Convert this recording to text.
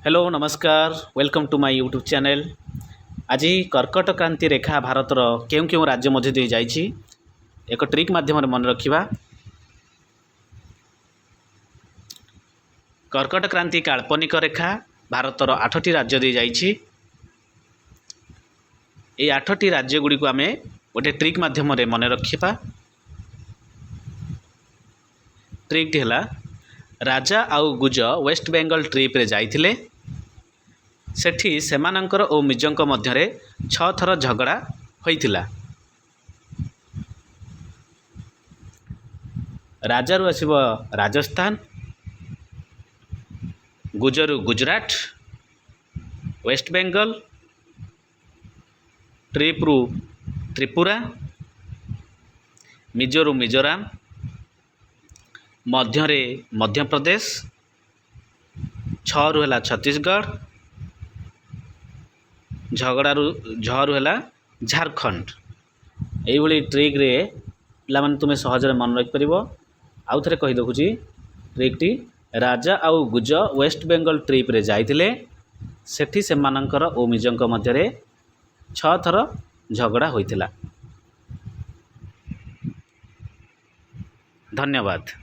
Hello नमस्कार welcome to my YouTube channel. आज कर्कट क्रांति रेखा भारतर क्यों क्यों राज्य मध्य दे जाइछि एक ट्रिक माध्यम मन रखिबा। कर्कट क्रांति काल्पनिक रेखा भारतर 8टी राज्य दे जाइछि। ए 8टी राज्य गुडी को आमे गोटे ट्रिक माध्यम रे मन रखिबा। ट्रिक टी हला राजा आउ गुज वेस्ट बेंगल ट्रिप रे जाइथिले। सेठी सेमानंकर ओ मिजंक मध्यरे 6 थर झगड़ा होइथिला। राजारू आसिबो राजस्थान, गुजरू गुजरात, वेस्ट बेंगल, ट्रिपरू त्रिपुरा, मिजोरू मिजोराम, मध्यरे मध्य प्रदेश, छरू है छत्तीसगढ़, झरू है झारखंड। यही ट्रिक रे पे तुम्हें सहज मन रखिपर। आउ थे कही देखुची ट्रिक टी राजा आउ गुज वेस्ट बेंगल ट्रिप रे जाइथिले। सेठी सेमानंकर ओ मिजंक मध्यरे 6 थर झगड़ा होइथिला। धन्यवाद।